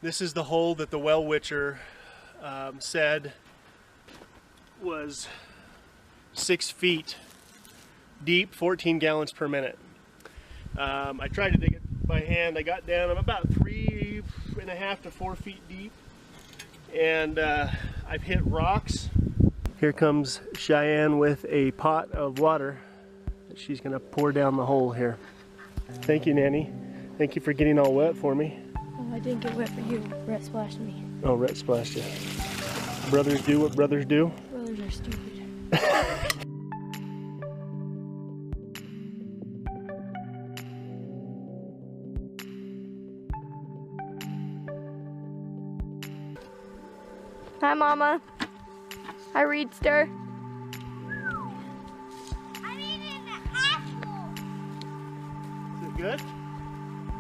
This is the hole that the well witcher said was 6 feet deep, 14 gallons per minute. I tried to dig it by hand. I got down, I'm about 3.5 to 4 feet deep, and I've hit rocks. Here comes Cheyenne with a pot of water that she's gonna pour down the hole here. Thank you, Nanny. Thank you for getting all wet for me. Oh, I didn't get wet for you. Rhett splashed me. Oh, Rhett splashed you. Brothers do what brothers do. Brothers are stupid. Hi, Mama. Hi, Reedster. I'm eating an apple. Is it good?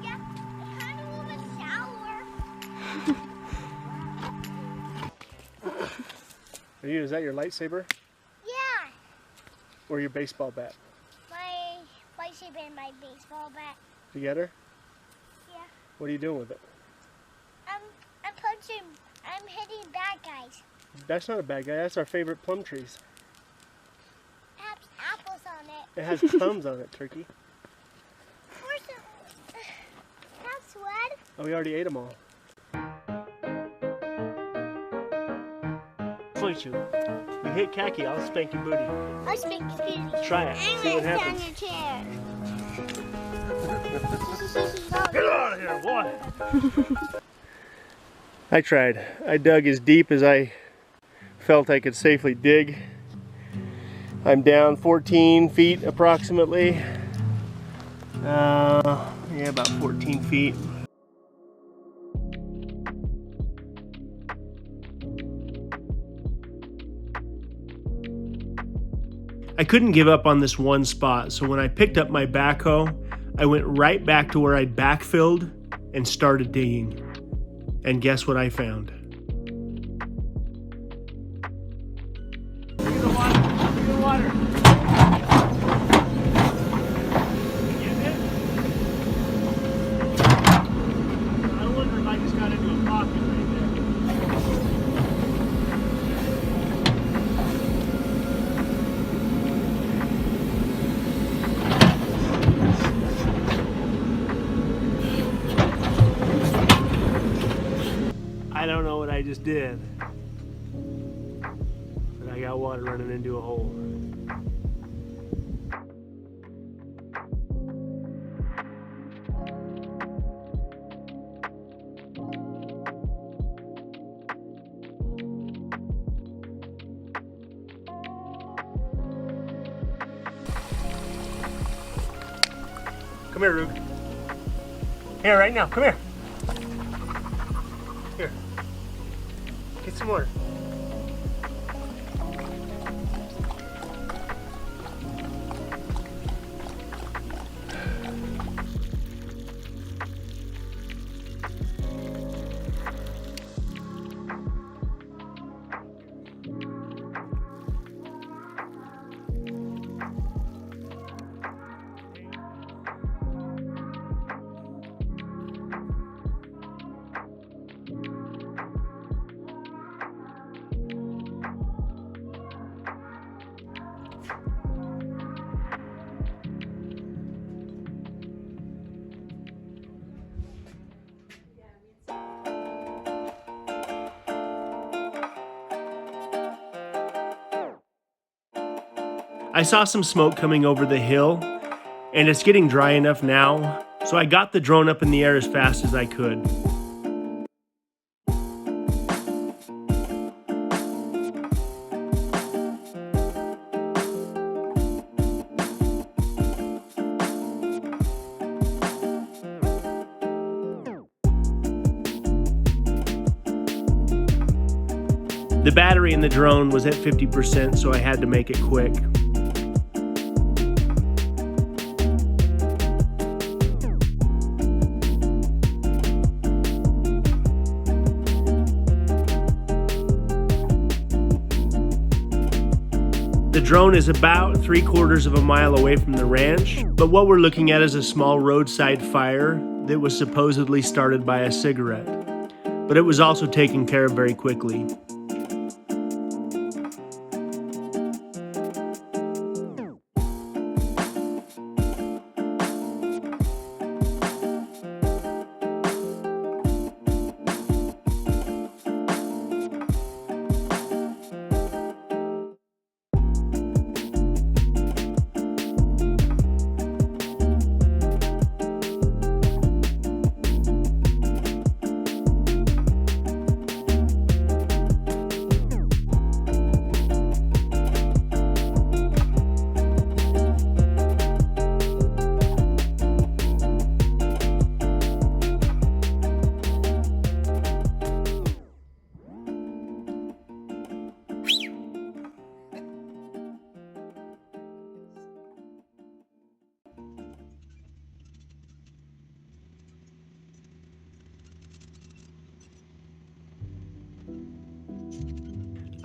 Yeah, it's kind of a little sour. Is that your lightsaber? Yeah, Or your baseball bat? my lightsaber and my baseball bat. Together? Yeah. What are you doing with it? I'm punching. I'm hitting bad guys. That's not a bad guy. That's our favorite plum trees. It has apples on it. It has plums on it, Turkey. Where's the... That's what? Oh, we already ate them all. Punch you. You hit khaki, I'll spank your booty. I speak Swedish. Try it. See what happens. On your chair. Get out of here, boy! I tried. I dug as deep as I felt I could safely dig. I'm down 14 feet approximately. Yeah, about 14 feet. I couldn't give up on this one spot, so when I picked up my backhoe, I went right back to where I'd backfilled and started digging. And guess what I found? Look at the water. Look at the water. You getting it? I wonder if I just got into a pocket right there. I don't know what I just did, but I got water running into a hole. Come here, Rug. Here, right now, come here. Here. Get some more. I saw some smoke coming over the hill, and it's getting dry enough now, so I got the drone up in the air as fast as I could. The battery in the drone was at 50%, so I had to make it quick. The drone is about 3/4 of a mile away from the ranch, but what we're looking at is a small roadside fire that was supposedly started by a cigarette. but it was also taken care of very quickly.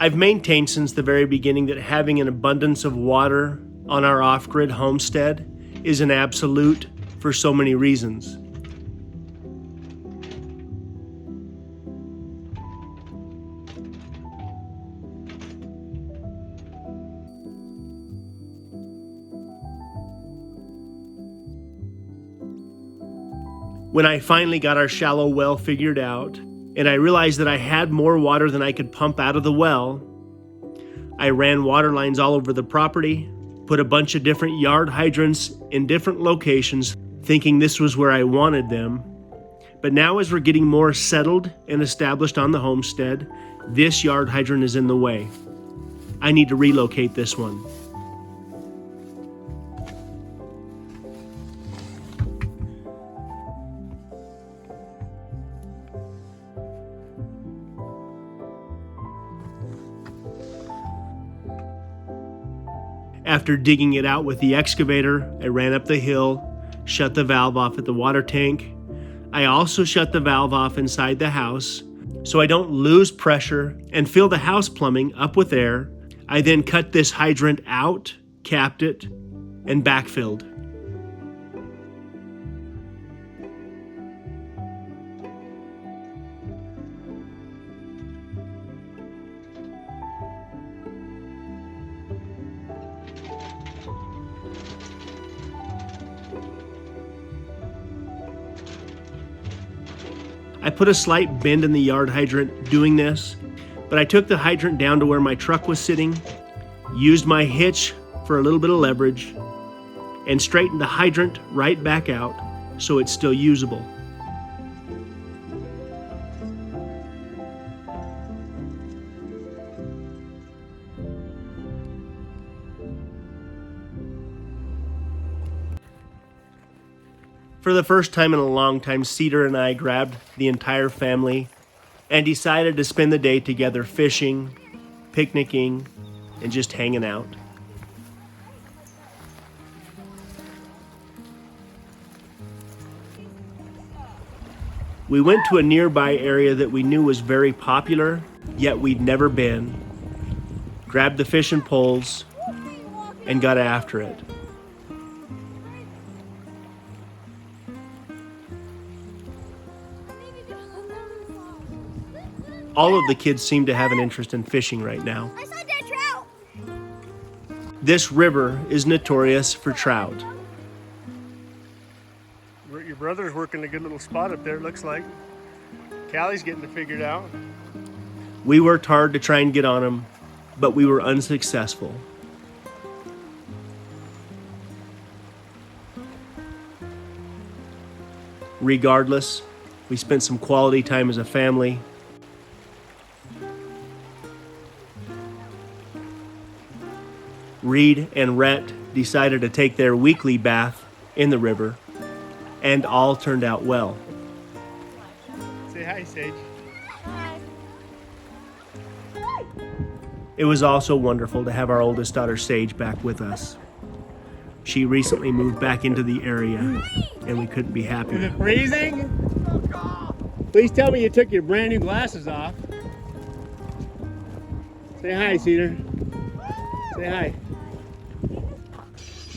I've maintained since the very beginning that having an abundance of water on our off-grid homestead is an absolute for so many reasons. When I finally got our shallow well figured out, and I realized that I had more water than I could pump out of the well, I ran water lines all over the property, put a bunch of different yard hydrants in different locations, thinking this was where I wanted them. But now as we're getting more settled and established on the homestead, this yard hydrant is in the way. I need to relocate this one. After digging it out with the excavator, I ran up the hill, shut the valve off at the water tank. I also shut the valve off inside the house so I don't lose pressure and fill the house plumbing up with air. I then cut this hydrant out, capped it, and backfilled. I put a slight bend in the yard hydrant doing this, but I took the hydrant down to where my truck was sitting, used my hitch for a little bit of leverage, and straightened the hydrant right back out so it's still usable. For the first time in a long time, Cedar and I grabbed the entire family and decided to spend the day together fishing, picnicking, and just hanging out. We went to a nearby area that we knew was very popular, yet we'd never been, grabbed the fishing poles, and got after it. All of the kids seem to have an interest in fishing right now. I saw that trout. This river is notorious for trout. Your brother's working a good little spot up there, it looks like. Callie's getting it figured out. We worked hard to try and get on them, but we were unsuccessful. Regardless, we spent some quality time as a family. Reed and Rhett decided to take their weekly bath in the river, and all turned out well. Say hi, Sage. Hi. It was also wonderful to have our oldest daughter, Sage, back with us. She recently moved back into the area, and we couldn't be happier. Is it freezing? Please tell me you took your brand new glasses off. Say hi, Cedar. Say hi.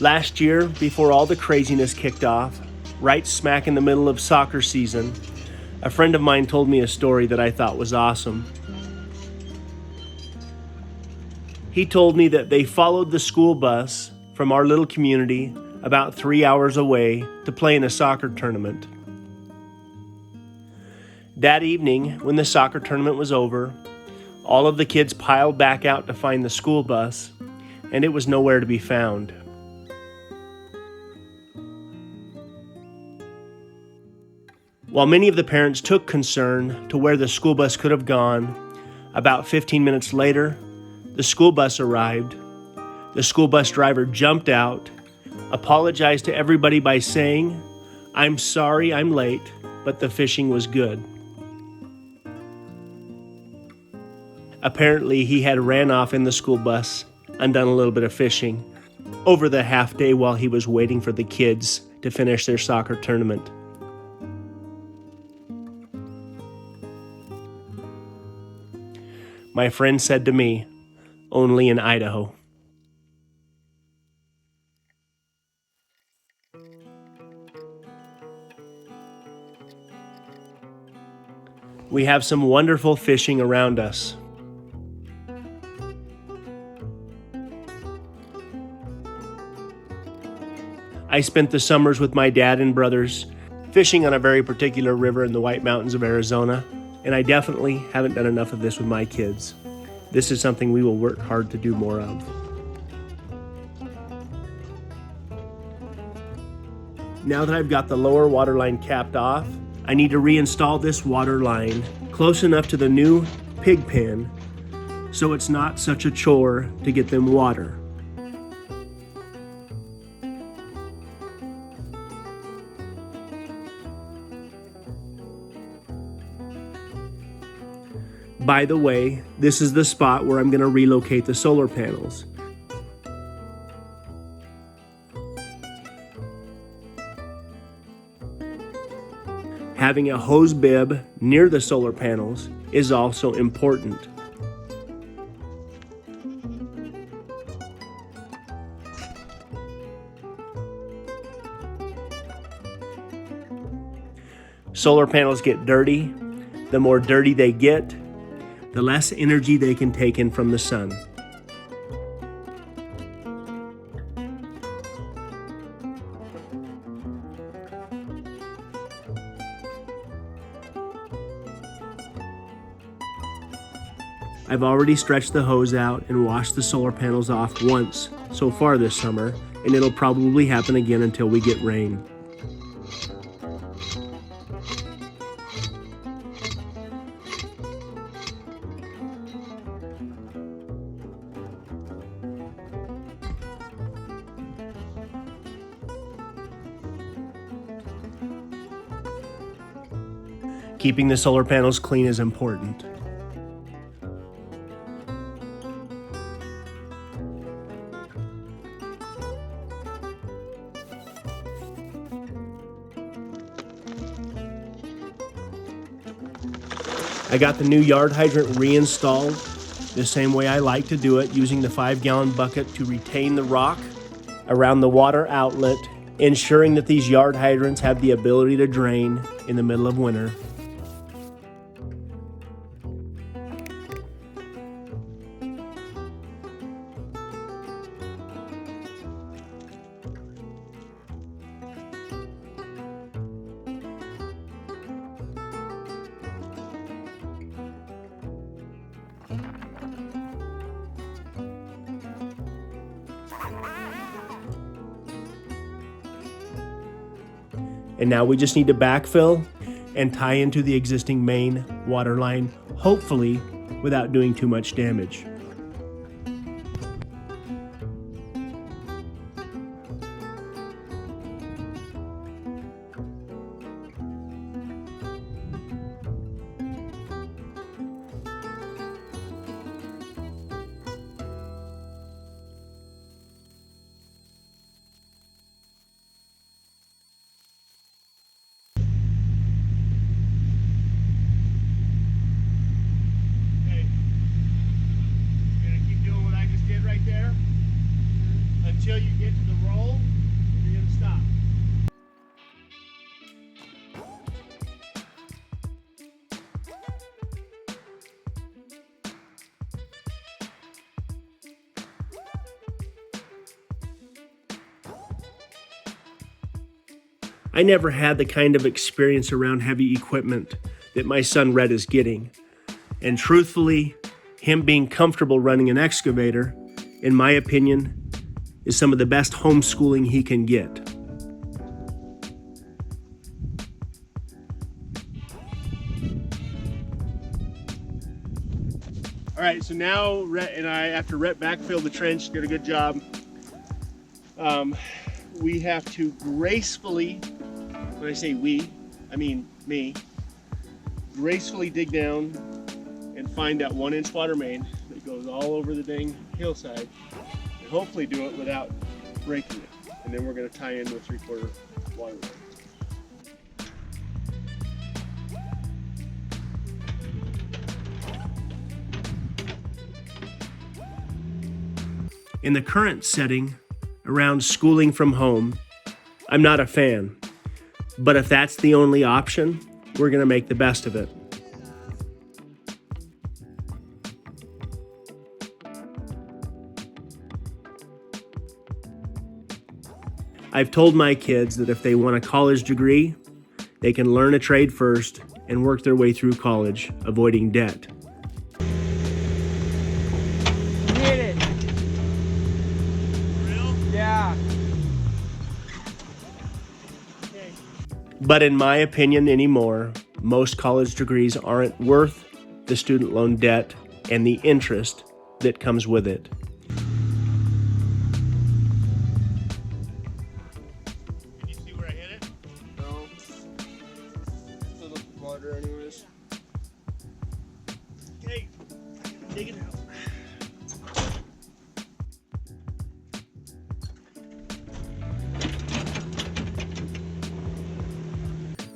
Last year, before all the craziness kicked off, right smack in the middle of soccer season, A friend of mine told me a story that I thought was awesome. He told me that they followed the school bus from our little community about 3 hours away to play in a soccer tournament. That evening, when the soccer tournament was over, all of the kids piled back out to find the school bus, and it was nowhere to be found. While many of the parents took concern to where the school bus could have gone, about 15 minutes later, the school bus arrived. The school bus driver jumped out, apologized to everybody by saying, "I'm sorry I'm late, but the fishing was good." Apparently, he had ran off in the school bus and done a little bit of fishing over the half day while he was waiting for the kids to finish their soccer tournament. My friend said to me, "Only in Idaho." We have some wonderful fishing around us. I spent the summers with my dad and brothers fishing on a very particular river in the White Mountains of Arizona, and I definitely haven't done enough of this with my kids. This is something we will work hard to do more of. Now that I've got the lower water line capped off, I need to reinstall this water line close enough to the new pig pen so it's not such a chore to get them water. By the way, this is the spot where I'm going to relocate the solar panels. Having a hose bib near the solar panels is also important. Solar panels get dirty. The more dirty they get, the less energy they can take in from the sun. I've already stretched the hose out and washed the solar panels off once so far this summer, and it'll probably happen again until we get rain. Keeping the solar panels clean is important. I got the new yard hydrant reinstalled the same way I like to do it, using the 5-gallon bucket to retain the rock around the water outlet, ensuring that these yard hydrants have the ability to drain in the middle of winter. And now we just need to backfill and tie into the existing main water line, hopefully without doing too much damage. Until you get to the roll, and you're going to stop. I never had the kind of experience around heavy equipment that my son Red is getting. And truthfully, him being comfortable running an excavator, in my opinion, is some of the best homeschooling he can get. All right, so now Rhett and I, after Rhett backfilled the trench, did a good job, we have to gracefully, when I say we, I mean me, gracefully dig down and find that 1-inch water main that goes all over the dang hillside, and hopefully do it without breaking it. And then we're going to tie into a 3/4 water line. In the current setting around schooling from home, I'm not a fan. But if that's the only option, we're going to make the best of it. I've told my kids that if they want a college degree, they can learn a trade first and work their way through college, avoiding debt. Hit it. Real? Yeah. But in my opinion anymore, most college degrees aren't worth the student loan debt and the interest that comes with it. Did you see where I hit it? No. Still look water anyways. Okay, dig it out.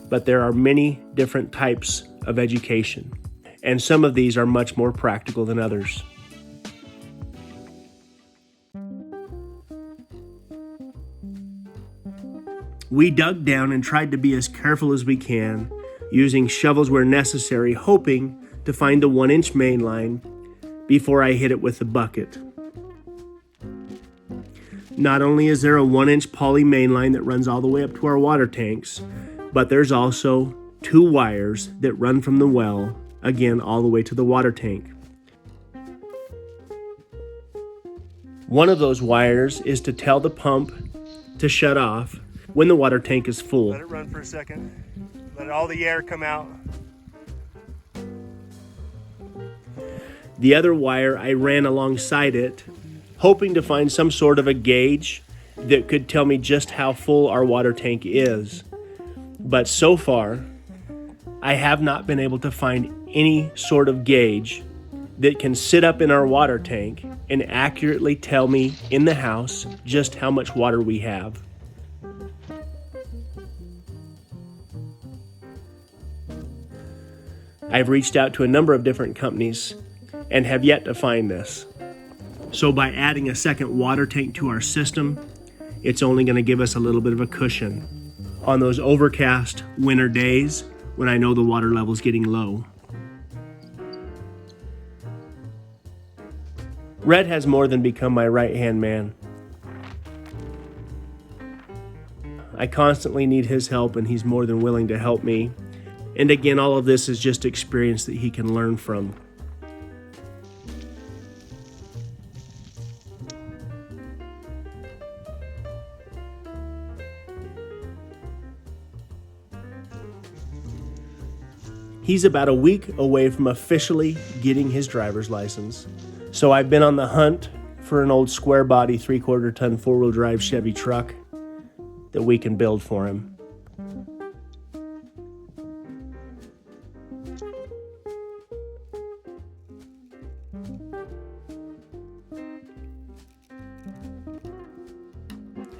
But there are many different types of education, and some of these are much more practical than others. We dug down and tried to be as careful as we can, using shovels where necessary, hoping to find the 1-inch main line before I hit it with the bucket. Not only is there a 1-inch poly main line that runs all the way up to our water tanks, but there's also 2 wires that run from the well, again, all the way to the water tank. One of those wires is to tell the pump to shut off when the water tank is full. Let it run for a second. Let all the air come out. The other wire I ran alongside it, hoping to find some sort of a gauge that could tell me just how full our water tank is. But so far, I have not been able to find any sort of gauge that can sit up in our water tank and accurately tell me in the house just how much water we have. I've reached out to a number of different companies and have yet to find this. So by adding a second water tank to our system, it's only going to give us a little bit of a cushion on those overcast winter days when I know the water level's getting low. Red has more than become my right-hand man. I constantly need his help, and he's more than willing to help me. And again, all of this is just experience that he can learn from. He's about a week away from officially getting his driver's license. So I've been on the hunt for an old square body 3/4 ton 4-wheel drive Chevy truck that we can build for him.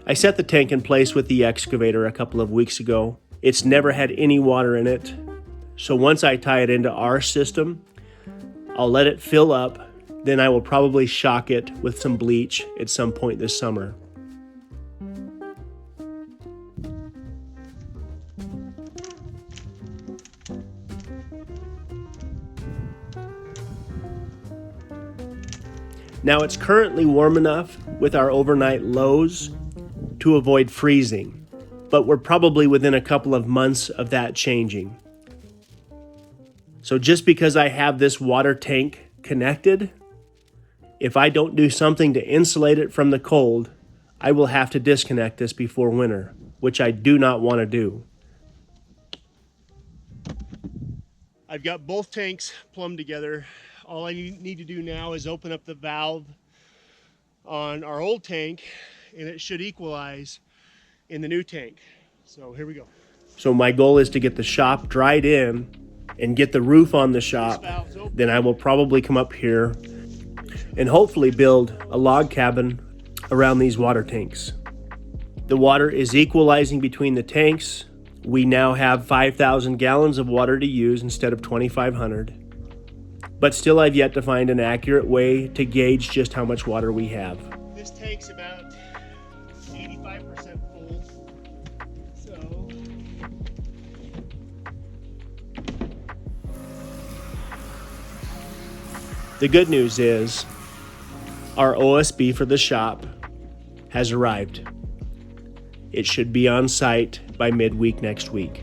I set the tank in place with the excavator a couple of weeks ago. It's never had any water in it. So once I tie it into our system, I'll let it fill up, then I will probably shock it with some bleach at some point this summer. Now it's currently warm enough with our overnight lows to avoid freezing. but we're probably within a couple of months of that changing. So just because I have this water tank connected, if I don't do something to insulate it from the cold, I will have to disconnect this before winter, which I do not want to do. I've got both tanks plumbed together. All I need to do now is open up the valve on our old tank, and it should equalize in the new tank. So here we go. So my goal is to get the shop dried in and get the roof on the shop. Then I will probably come up here and hopefully build a log cabin around these water tanks. The water is equalizing between the tanks. We now have 5,000 gallons of water to use instead of 2,500. But still, I've yet to find an accurate way to gauge just how much water we have. This tank's about 85% full. So the good news is our OSB for the shop has arrived. It should be on site by midweek next week.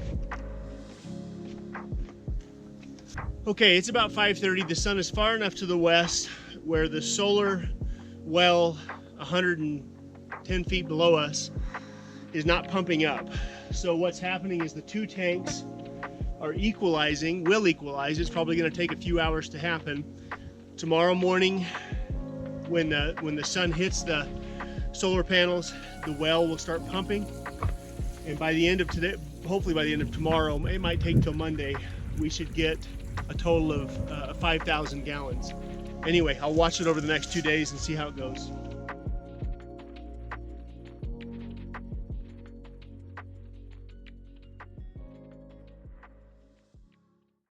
Okay, it's about 5:30. The sun is far enough to the west where the solar well 110 feet below us is not pumping up. So what's happening is the two tanks are equalizing, will equalize. It's probably going to take a few hours to happen. Tomorrow morning, when the sun hits the solar panels, the well will start pumping. And by the end of today, hopefully by the end of tomorrow, it might take till Monday, we should get a total of 5,000 gallons. Anyway, I'll watch it over the next 2 days and see how it goes.